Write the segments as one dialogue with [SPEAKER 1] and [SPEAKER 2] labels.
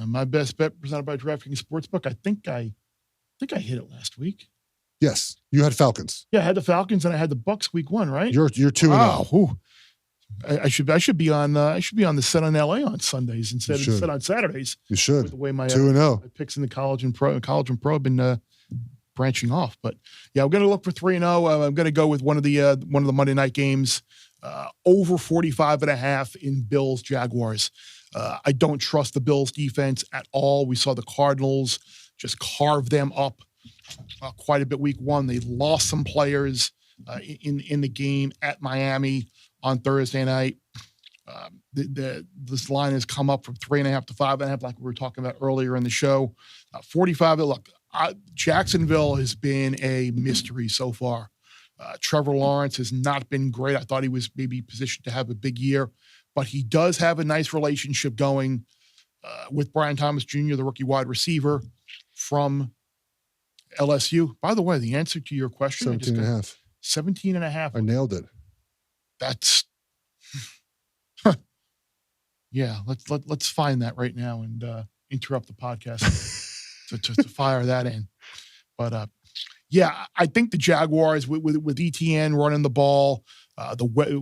[SPEAKER 1] My best bet presented by DraftKings Sportsbook. I think I hit it last week.
[SPEAKER 2] Yes, you had Falcons.
[SPEAKER 1] Yeah, I had the Falcons and I had the Bucks week 1, right?
[SPEAKER 2] You're 2-0.
[SPEAKER 1] Ooh. I should be on the set on LA on Sundays instead of the set on Saturdays.
[SPEAKER 2] You should.
[SPEAKER 1] With the way my
[SPEAKER 2] 2-0
[SPEAKER 1] my picks in the college and pro have been branching off. But yeah, I'm going to look for 3-0. I'm going to go with one of the Monday night games, over 45.5 in Bills Jaguars. I don't trust the Bills defense at all. We saw the Cardinals just carve them up quite a bit week 1. They lost some players in the game at Miami on Thursday night. This line has come up from 3.5 to 5.5, like we were talking about earlier in the show. 45. Look, Jacksonville has been a mystery so far. Trevor Lawrence has not been great. I thought he was maybe positioned to have a big year, but he does have a nice relationship going with Brian Thomas Jr., the rookie wide receiver from LSU. By the way, the answer to your question,
[SPEAKER 2] 17.5.
[SPEAKER 1] 17.5.
[SPEAKER 2] I nailed it.
[SPEAKER 1] That's yeah. Let's find that right now and interrupt the podcast to fire that in. But yeah, I think the Jaguars with ETN running the ball,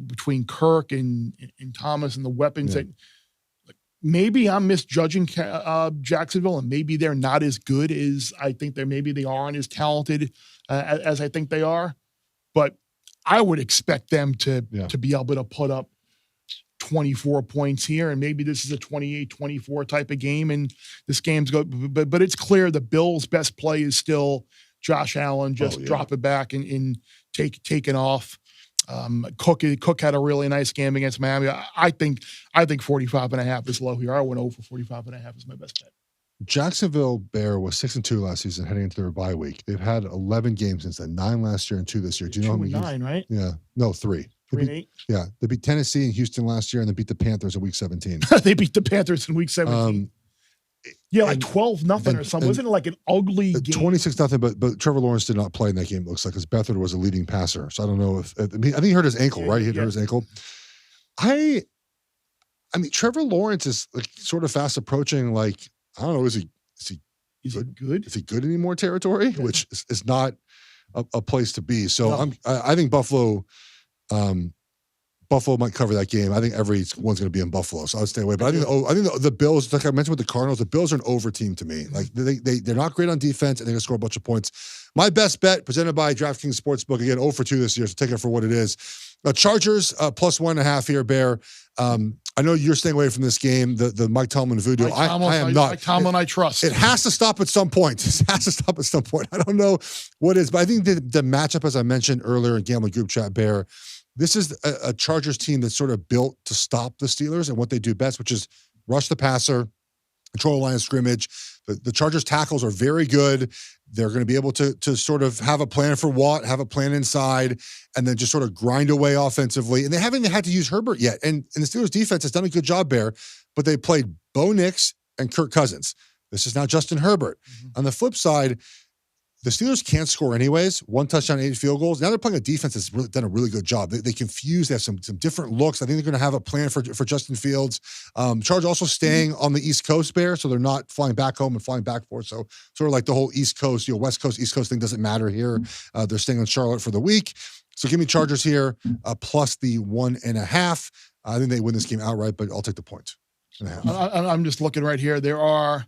[SPEAKER 1] between Kirk and Thomas and the weapons that maybe I'm misjudging Jacksonville, and maybe they're not as good as I think maybe they aren't as talented as I think they are, but I would expect them to be able to put up 24 points here, and maybe this is a 28-24 type of game, and this game's go. But it's clear the Bills' best play is still Josh Allen. Just drop it back and taking off. Cook had a really nice game against Miami. I think 45.5 is low here. I went over 45.5 is my best bet.
[SPEAKER 2] Jacksonville Bear was 6-2 last season heading into their bye week. They've had 11 games since then, 9 last year and 2 this year. Do you know how many?
[SPEAKER 1] 9, right?
[SPEAKER 2] Yeah. No, 3.
[SPEAKER 1] 3-8?
[SPEAKER 2] Yeah. They beat Tennessee and Houston last year, and they beat the Panthers in week 17.
[SPEAKER 1] They beat the Panthers in week 17. Like 12-0 or something. Wasn't it like an ugly game?
[SPEAKER 2] 26-0, but Trevor Lawrence did not play in that game, it looks like, because Beathard was a leading passer. So I don't know I think he hurt his ankle, right? He hurt his ankle. I mean, Trevor Lawrence is like sort of fast approaching, like, I don't know, is he good? Is he good anymore territory? Yeah. Which is not a place to be. So I think Buffalo might cover that game. I think everyone's going to be in Buffalo, so I would stay away. But I think the Bills, like I mentioned with the Cardinals, the Bills are an over team to me. Like they're not great on defense, and they're going to score a bunch of points. My best bet presented by DraftKings Sportsbook, again, 0-2 this year, so take it for what it is. Chargers plus 1.5 here, Bear. I know you're staying away from this game, the Mike Tomlin voodoo. I am not.
[SPEAKER 1] Mike Tomlin, I trust.
[SPEAKER 2] It has to stop at some point. I don't know what it is, but I think the matchup, as I mentioned earlier in Gambling Group Chat, Bear, this is a Chargers team that's sort of built to stop the Steelers and what they do best, which is rush the passer, control the line of scrimmage. The Chargers tackles are very good. They're going to be able to sort of have a plan for Watt, have a plan inside, and then just sort of grind away offensively. And they haven't even had to use Herbert yet. And the Steelers defense has done a good job, Bear, but they played Bo Nix and Kirk Cousins. This is now Justin Herbert. Mm-hmm. On the flip side, the Steelers can't score anyways. 1 touchdown, 8 field goals. Now they're playing a defense that's really done a really good job. They confuse. They have some different looks. I think they're going to have a plan for Justin Fields. Chargers also staying on the East Coast, Bear, so they're not flying back home and flying back forth. So sort of like the whole East Coast, West Coast, East Coast thing doesn't matter here. They're staying in Charlotte for the week. So give me Chargers here, plus the 1.5. I think they win this game outright, but I'll take the point.
[SPEAKER 1] I'm just looking right here. There are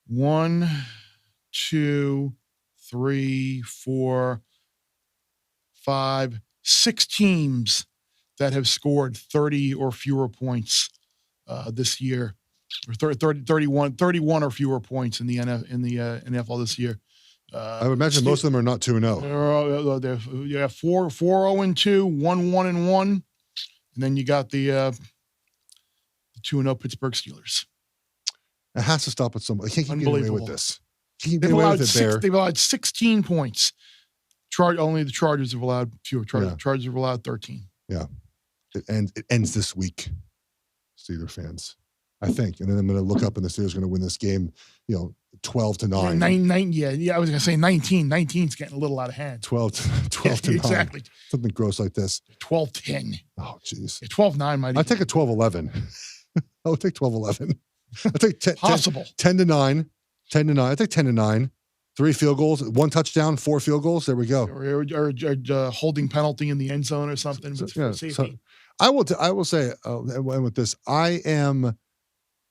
[SPEAKER 1] 1, 2, 3, 4, 5, 6 teams that have scored 30 or fewer points this year, or 31 or fewer points in the NFL this year.
[SPEAKER 2] I would imagine most of them are not 2-0.
[SPEAKER 1] They're 4-0-2, 1-1-1, and then you got the 2-0 Pittsburgh Steelers.
[SPEAKER 2] It has to stop at some. I can't keep getting away with this.
[SPEAKER 1] They've allowed 16 points. Only the Chargers have allowed fewer. Chargers have allowed 13.
[SPEAKER 2] Yeah. It ends this week, Steelers fans, I think. And then I'm going to look up and the Steelers are going to win this game, 12-9.
[SPEAKER 1] I was going to say 19. 19's getting a little out of hand.
[SPEAKER 2] 12-9.
[SPEAKER 1] Exactly.
[SPEAKER 2] Something gross like this.
[SPEAKER 1] 12-10.
[SPEAKER 2] Oh, jeez.
[SPEAKER 1] 12-9 might.
[SPEAKER 2] I'd take a 12-11. I would take 12-11. I think
[SPEAKER 1] Possible.
[SPEAKER 2] 10-9. 10-9. I think 10-9. 3 field goals, 1 touchdown, 4 field goals. There we go.
[SPEAKER 1] Or holding penalty in the end zone or something.
[SPEAKER 2] So,
[SPEAKER 1] But for safety.
[SPEAKER 2] so I will say, and with this, I am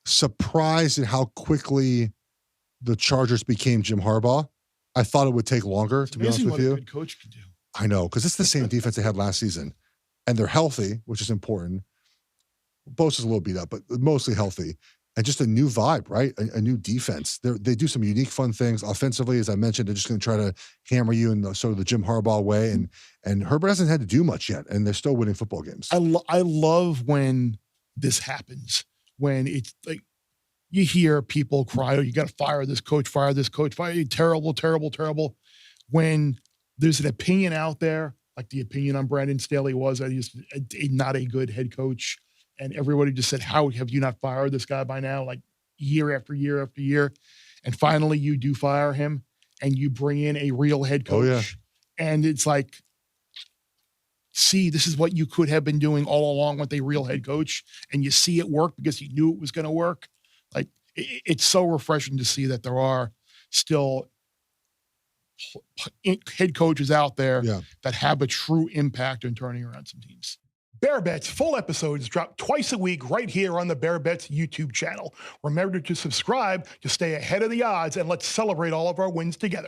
[SPEAKER 2] surprised at how quickly the Chargers became Jim Harbaugh. I thought it would take longer, to be honest with you.
[SPEAKER 1] What a good coach can do.
[SPEAKER 2] I know, because it's the same defense they had last season. And they're healthy, which is important. Bosa's a little beat up, but mostly healthy. And just a new vibe, right? A new defense. They do some unique, fun things. Offensively, as I mentioned, they're just going to try to hammer you in the sort of the Jim Harbaugh way. And Herbert hasn't had to do much yet, and they're still winning football games.
[SPEAKER 1] I love when this happens, when it's like you hear people cry, oh, you got to fire this coach, fire terrible, terrible, terrible. When there's an opinion out there, like the opinion on Brandon Staley was that he's not a good head coach. And everybody just said, how have you not fired this guy by now? Like year after year after year. And finally you do fire him and you bring in a real head coach.
[SPEAKER 2] Oh, yeah.
[SPEAKER 1] And it's like, see, this is what you could have been doing all along with a real head coach. And you see it work because you knew it was going to work. Like it's so refreshing to see that there are still head coaches out there that have a true impact in turning around some teams. Bear Bets full episodes drop twice a week right here on the Bear Bets YouTube channel. Remember to subscribe to stay ahead of the odds, and let's celebrate all of our wins together.